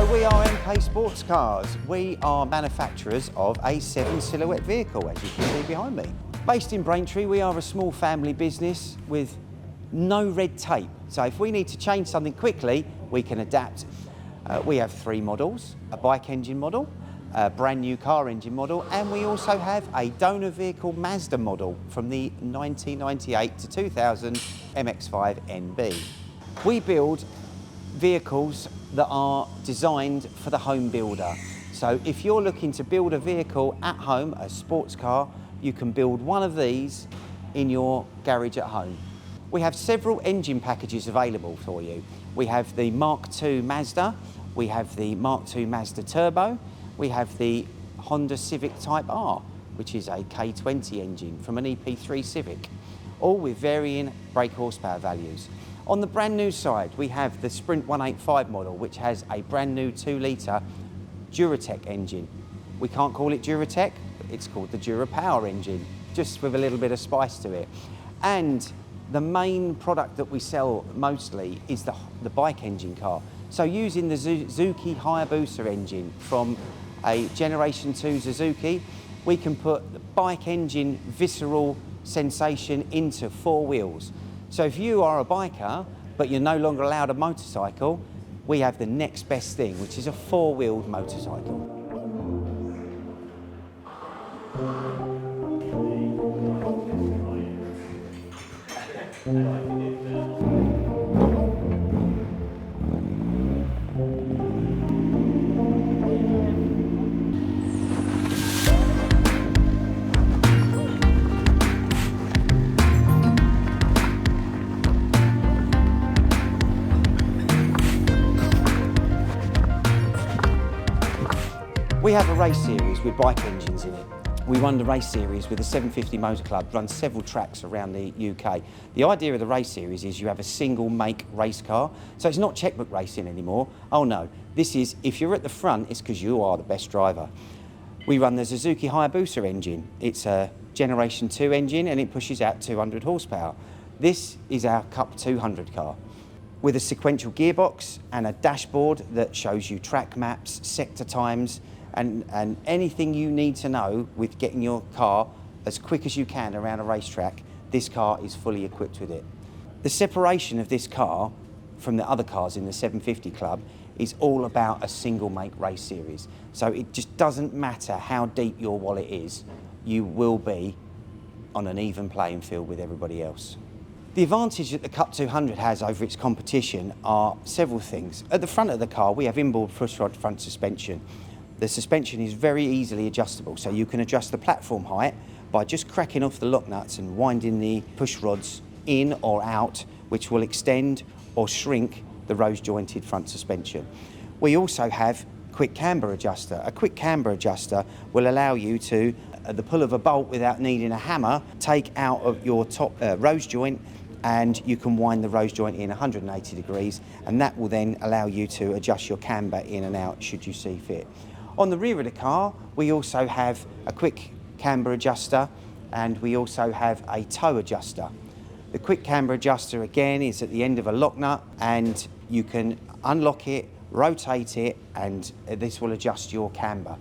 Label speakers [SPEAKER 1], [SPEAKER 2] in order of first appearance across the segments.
[SPEAKER 1] Hello, we are MK Sportscars. We are manufacturers of a 7 silhouette vehicle, as you can see behind me. Based in Braintree, we are a small family business with no red tape. So if we need to change something quickly, we can adapt. We have 3 models, a bike engine model, a brand new car engine model, and we also have a donor vehicle Mazda model from the 1998 to 2000 MX-5 NB. We build vehicles that are designed for the home builder. So if you're looking to build a vehicle at home, a sports car, you can build one of these in your garage at home. We have several engine packages available for you. We have the Mark II Mazda, we have the Mark II Mazda Turbo, we have the Honda Civic Type R, which is a K20 engine from an EP3 Civic, all with varying brake horsepower values. On the brand new side, we have the Sprint 185 model, which has a brand new 2-litre Duratec engine. We can't call it Duratec, it's called the Durapower engine, just with a little bit of spice to it. And the main product that we sell mostly is the bike engine car. So using the Suzuki Hyabusa engine from a Generation 2 Suzuki, we can put the bike engine visceral sensation into 4 wheels. So if you are a biker, but you're no longer allowed a motorcycle, we have the next best thing, which is a 4-wheeled motorcycle. We have a race series with bike engines in it. We run the race series with the 750 Motor Club, runs several tracks around the UK. The idea of the race series is you have a single make race car, so it's not checkbook racing anymore. Oh no, this is, if you're at the front, it's because you are the best driver. We run the Suzuki Hyabusa engine. It's a Generation 2 engine and it pushes out 200 horsepower. This is our Cup200 car, with a sequential gearbox and a dashboard that shows you track maps, sector times, and anything you need to know with getting your car as quick as you can around a racetrack. This car is fully equipped with it. The separation of this car from the other cars in the 750 Club is all about a single make race series. So it just doesn't matter how deep your wallet is, you will be on an even playing field with everybody else. The advantage that the Cup200 has over its competition are several things. At the front of the car, we have inboard pushrod front suspension. The suspension is very easily adjustable, so you can adjust the platform height by just cracking off the lock nuts and winding the push rods in or out, which will extend or shrink the rose jointed front suspension. We also have quick camber adjuster. A quick camber adjuster will allow you to, at the pull of a bolt without needing a hammer, take out of your top rose joint, and you can wind the rose joint in 180 degrees, and that will then allow you to adjust your camber in and out should you see fit. On the rear of the car, we also have a quick camber adjuster, and we also have a toe adjuster. The quick camber adjuster again is at the end of a lock nut, and you can unlock it, rotate it, and this will adjust your camber.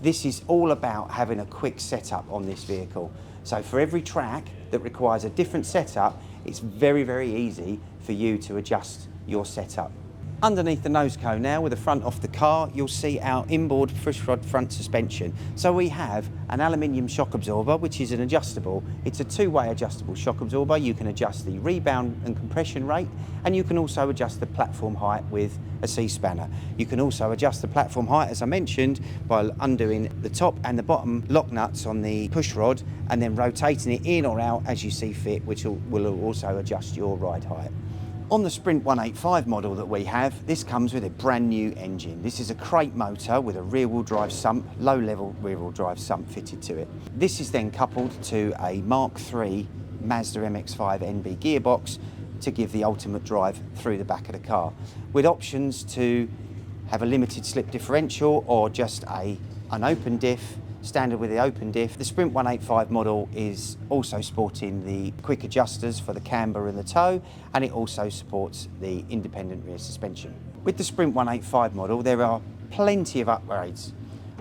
[SPEAKER 1] This is all about having a quick setup on this vehicle. So for every track that requires a different setup, it's very, very easy for you to adjust your setup. Underneath the nose cone now, with the front off the car, you'll see our inboard pushrod front suspension. So we have an aluminium shock absorber, which is an adjustable. It's a 2-way adjustable shock absorber. You can adjust the rebound and compression rate, and you can also adjust the platform height with a C-spanner. You can also adjust the platform height, as I mentioned, by undoing the top and the bottom lock nuts on the pushrod and then rotating it in or out as you see fit, which will also adjust your ride height. On the Sprint 185 model that we have, this comes with a brand new engine. This is a crate motor with a rear-wheel drive sump, low-level rear-wheel drive sump fitted to it. This is then coupled to a Mark III Mazda MX-5 NB gearbox to give the ultimate drive through the back of the car, with options to have a limited slip differential or just an open diff, standard with the open diff. The Sprint 185 model is also sporting the quick adjusters for the camber and the toe, and it also supports the independent rear suspension. With the Sprint 185 model, there are plenty of upgrades.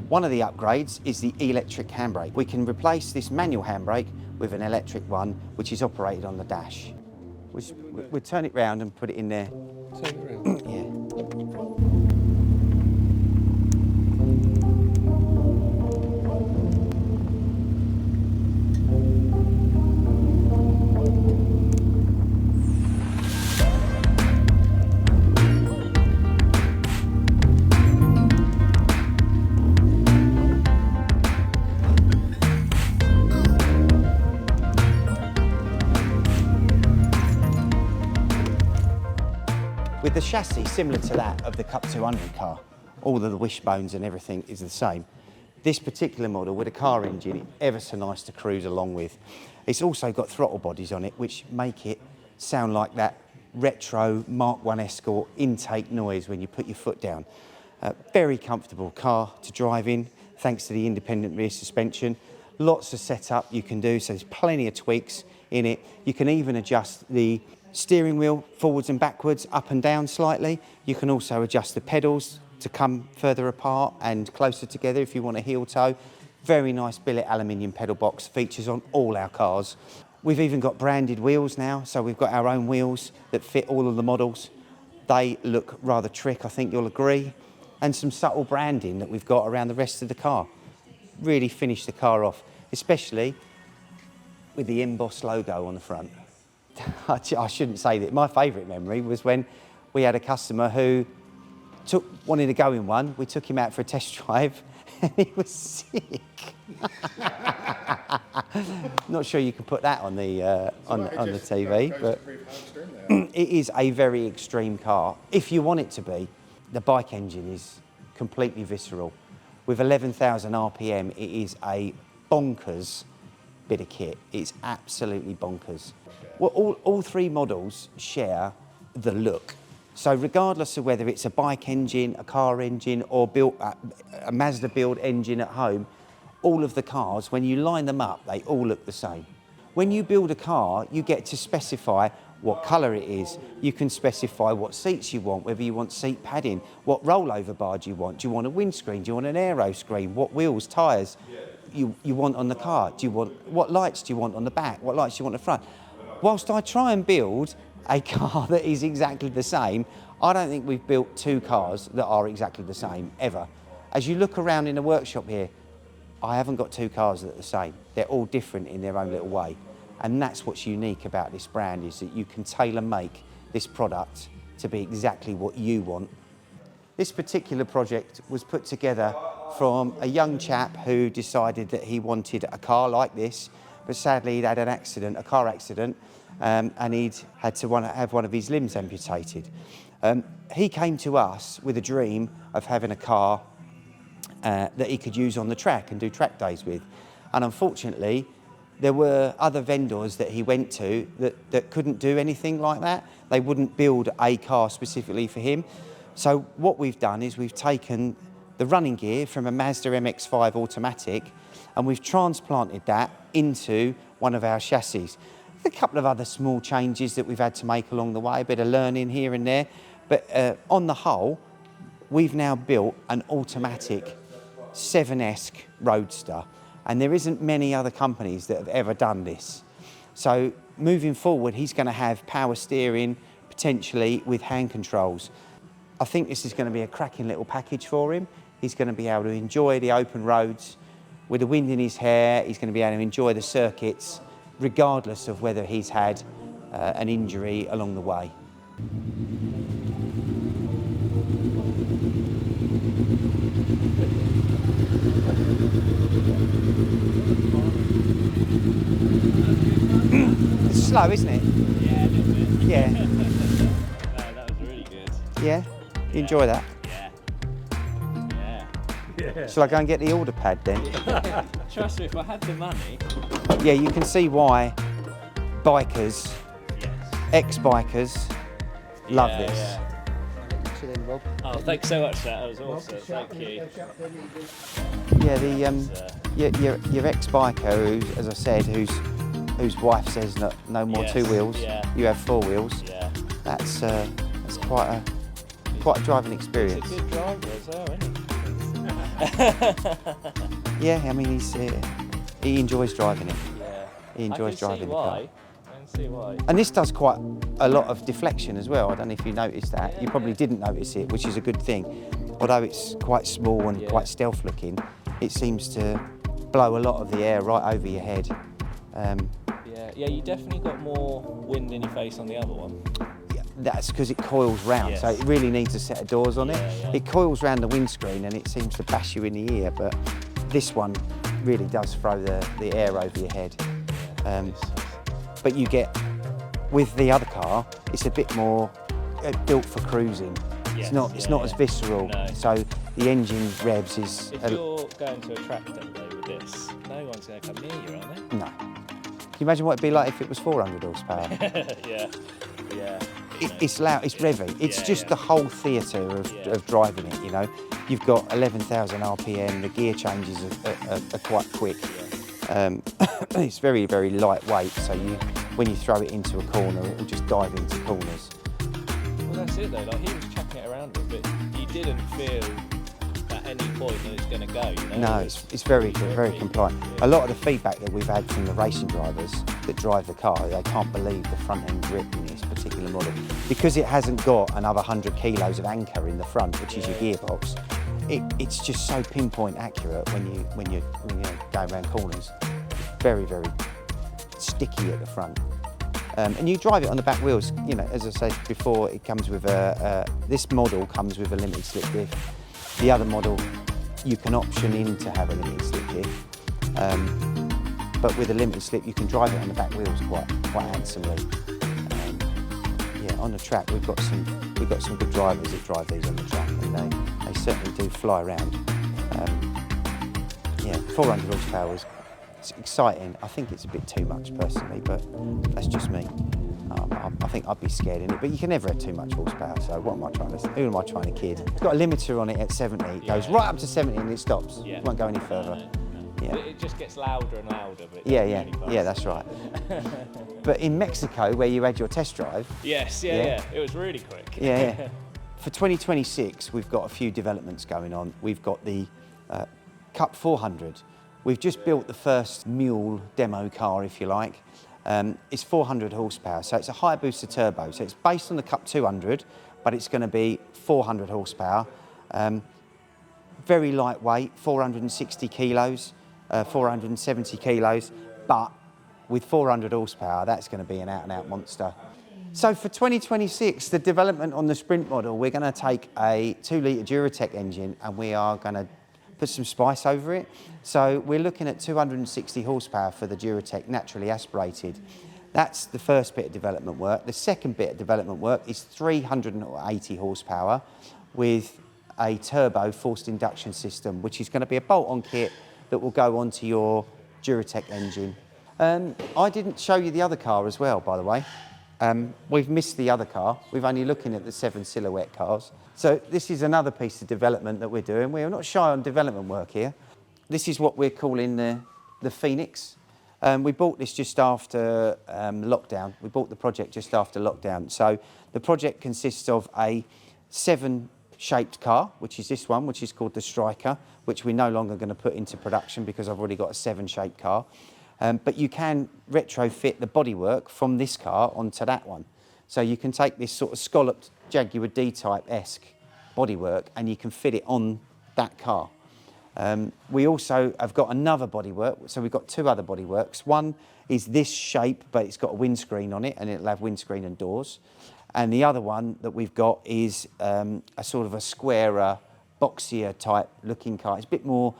[SPEAKER 1] One of the upgrades is the electric handbrake. We can replace this manual handbrake with an electric one, which is operated on the dash. We'll turn it round and put it in there.
[SPEAKER 2] Turn it round?
[SPEAKER 1] Yeah. With the chassis similar to that of the Cup200 car, all of the wishbones and everything is the same. This particular model with a car engine, it's ever so nice to cruise along with. It's also got throttle bodies on it, which make it sound like that retro Mark I Escort intake noise when you put your foot down. Very comfortable car to drive in, thanks to the independent rear suspension. Lots of setup you can do, so there's plenty of tweaks in it. You can even adjust the steering wheel forwards and backwards, up and down slightly. You can also adjust the pedals to come further apart and closer together if you want a heel toe. Very nice billet aluminium pedal box, features on all our cars. We've even got branded wheels now, so we've got our own wheels that fit all of the models. They look rather trick, I think you'll agree. And some subtle branding that we've got around the rest of the car. Really finish the car off, especially with the embossed logo on the front. I shouldn't say that. My favourite memory was when we had a customer who wanted to go in one. We took him out for a test drive and he was sick. Not sure you can put that on the TV, but it is a very extreme car. If you want it to be, the bike engine is completely visceral. With 11,000 RPM, it is a bonkers bit of kit. It's absolutely bonkers. Well, all three models share the look. So regardless of whether it's a bike engine, a car engine, or built a Mazda build engine at home, all of the cars, when you line them up, they all look the same. When you build a car, you get to specify what colour it is. You can specify what seats you want, whether you want seat padding, what rollover bar do you want? Do you want a windscreen? Do you want an aero screen? What wheels, tyres you want on the car? What lights do you want on the back? What lights do you want on the front? Whilst I try and build a car that is exactly the same, I don't think we've built two cars that are exactly the same, ever. As you look around in the workshop here, I haven't got two cars that are the same. They're all different in their own little way. And that's what's unique about this brand, is that you can tailor-make this product to be exactly what you want. This particular project was put together from a young chap who decided that he wanted a car like this, but sadly he'd had an accident, a car accident, and he'd had to have one of his limbs amputated. He came to us with a dream of having a car that he could use on the track and do track days with. And unfortunately, there were other vendors that he went to that couldn't do anything like that. They wouldn't build a car specifically for him. So what we've done is we've taken the running gear from a Mazda MX-5 automatic and we've transplanted that into one of our chassis. A couple of other small changes that we've had to make along the way, a bit of learning here and there. But on the whole, we've now built an automatic 7-esque Roadster. And there isn't many other companies that have ever done this. So moving forward, he's going to have power steering, potentially with hand controls. I think this is going to be a cracking little package for him. He's going to be able to enjoy the open roads. With the wind in his hair, he's going to be able to enjoy the circuits, regardless of whether he's had an injury along the way. It's slow, isn't it?
[SPEAKER 3] Yeah, a little bit.
[SPEAKER 1] Yeah.
[SPEAKER 3] No, that was really good.
[SPEAKER 1] Yeah? You enjoy that?
[SPEAKER 3] Yeah.
[SPEAKER 1] Shall I go and get the order pad then?
[SPEAKER 3] Trust me, if I had the money.
[SPEAKER 1] Yeah, you can see why bikers, ex-bikers, love this.
[SPEAKER 3] Yeah. Oh, thanks so much for that. That was awesome. Thank you.
[SPEAKER 1] Yeah, your ex-biker, who, as I said, whose wife says no more
[SPEAKER 3] Yes,
[SPEAKER 1] two wheels.
[SPEAKER 3] yeah.
[SPEAKER 1] You have four wheels.
[SPEAKER 3] Yeah.
[SPEAKER 1] That's quite quite a driving experience.
[SPEAKER 3] He's a good driver as well, isn't he?
[SPEAKER 1] Yeah, I mean, he enjoys driving it.
[SPEAKER 3] Yeah.
[SPEAKER 1] He enjoys driving the car.
[SPEAKER 3] I can see why.
[SPEAKER 1] And this does quite a lot of deflection as well. I don't know if you noticed that.
[SPEAKER 3] Yeah,
[SPEAKER 1] You probably didn't notice it, which is a good thing. Although it's quite small and quite stealth looking, it seems to blow a lot of the air right over your head.
[SPEAKER 3] Yeah, you definitely got more wind in your face on the other one.
[SPEAKER 1] That's because it coils round, so it really needs a set of doors on it.
[SPEAKER 3] Yeah.
[SPEAKER 1] It coils round the windscreen and it seems to bash you in the ear, but this one really does throw the air over your head. But you get, with the other car, it's a bit more built for cruising. It's not as visceral,
[SPEAKER 3] No.
[SPEAKER 1] so the engine revs is...
[SPEAKER 3] If you're going to a track day with this, no one's going to come near you, are they?
[SPEAKER 1] No. Can you imagine what it'd be like if it was 400 horsepower?
[SPEAKER 3] Yeah.
[SPEAKER 1] It's loud, it's revvy. It's just the whole theatre of driving it, you know. You've got 11,000 RPM, the gear changes are quite quick. It's very, very lightweight, so when you throw it into a corner, it will just dive into corners.
[SPEAKER 3] Well, that's it though, like he was chucking it around a bit. You didn't feel at any point that it's going to go, you know?
[SPEAKER 1] No, it's very compliant. A lot of the feedback that we've had from the racing drivers that drive the car, they can't believe the front end grip in this particular model. Because it hasn't got another 100 kilos of anchor in the front, which is your gearbox, it's just so pinpoint accurate when you go around corners. It's very, very sticky at the front. And you drive it on the back wheels, you know, as I said before, it comes with this model comes with a limited slip diff. The other model, you can option in to have a limited slip diff. But with a limited slip, you can drive it on the back wheels quite handsomely. On the track, we've got some good drivers that drive these on the track, and they certainly do fly around. 400 horsepower it's exciting. I think it's a bit too much personally, but that's just me. I think I'd be scared in it, but you can never have too much horsepower, so what am I trying to say? Who am I trying to kid? It's got a limiter on it at 70, it goes right up to 70 and it stops. It won't go any further.
[SPEAKER 3] No.
[SPEAKER 1] Yeah.
[SPEAKER 3] It just gets louder and louder. But
[SPEAKER 1] Yeah, that's right. But in Mexico, where you had your test drive...
[SPEAKER 3] Yes, it was really quick.
[SPEAKER 1] Yeah. For 2026, we've got a few developments going on. We've got the Cup200. We've just built the first mule demo car, if you like. It's 400 horsepower, so it's a Hyabusa turbo. So it's based on the Cup200, but it's going to be 400 horsepower. Very lightweight, 460 kilos, 470 kilos, but with 400 horsepower, that's going to be an out-and-out monster. So for 2026, the development on the Sprint model, we're going to take a 2-litre Duratec engine and we are going to put some spice over it. So we're looking at 260 horsepower for the Duratec naturally aspirated. That's the first bit of development work. The second bit of development work is 380 horsepower with a turbo forced induction system, which is going to be a bolt-on kit that will go onto your Duratec engine. I didn't show you the other car as well, by the way. We've missed the other car. We've only looking at the 7 silhouette cars. So this is another piece of development that we're doing. We're not shy on development work here. This is what we're calling the Phoenix. We bought this just after lockdown. We bought the project just after lockdown. So the project consists of a 7-shaped car, which is this one, which is called the Striker, which we're no longer going to put into production because I've already got a 7-shaped car. But you can retrofit the bodywork from this car onto that one. So you can take this sort of scalloped Jaguar D-Type-esque bodywork and you can fit it on that car. We also have got another bodywork, so we've got 2 other bodyworks. One is this shape, but it's got a windscreen on it and it'll have windscreen and doors. And the other one that we've got is a sort of a squarer, boxier type looking car. It's a bit more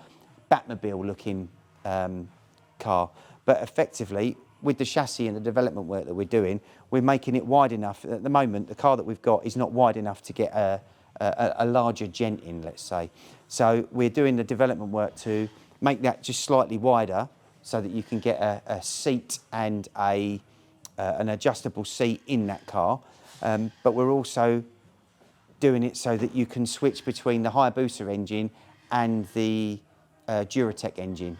[SPEAKER 1] Batmobile looking car. But effectively, with the chassis and the development work that we're doing, we're making it wide enough. At the moment, the car that we've got is not wide enough to get a larger gent in, let's say. So we're doing the development work to make that just slightly wider so that you can get a seat and an adjustable seat in that car. But we're also doing it so that you can switch between the Hyabusa engine and the Duratec engine.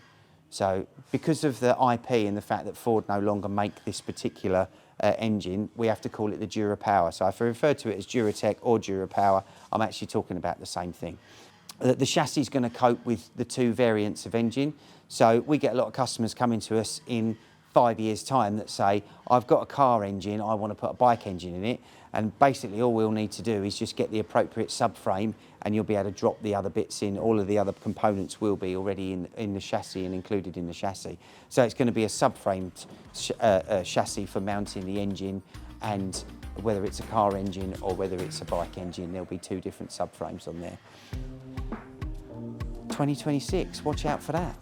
[SPEAKER 1] So because of the IP and the fact that Ford no longer make this particular engine, we have to call it the Durapower. So if I refer to it as Duratec or Durapower, I'm actually talking about the same thing. The chassis is going to cope with the two variants of engine. So we get a lot of customers coming to us in 5 years' time that say, I've got a car engine, I want to put a bike engine in it. And basically all we'll need to do is just get the appropriate subframe and you'll be able to drop the other bits in. All of the other components will be already in the chassis and included in the chassis. So it's going to be a subframed chassis for mounting the engine, and whether it's a car engine or whether it's a bike engine, there'll be two different subframes on there. 2026, watch out for that.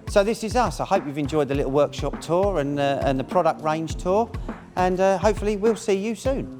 [SPEAKER 1] So this is us. I hope you've enjoyed the little workshop tour and the product range tour, and hopefully we'll see you soon.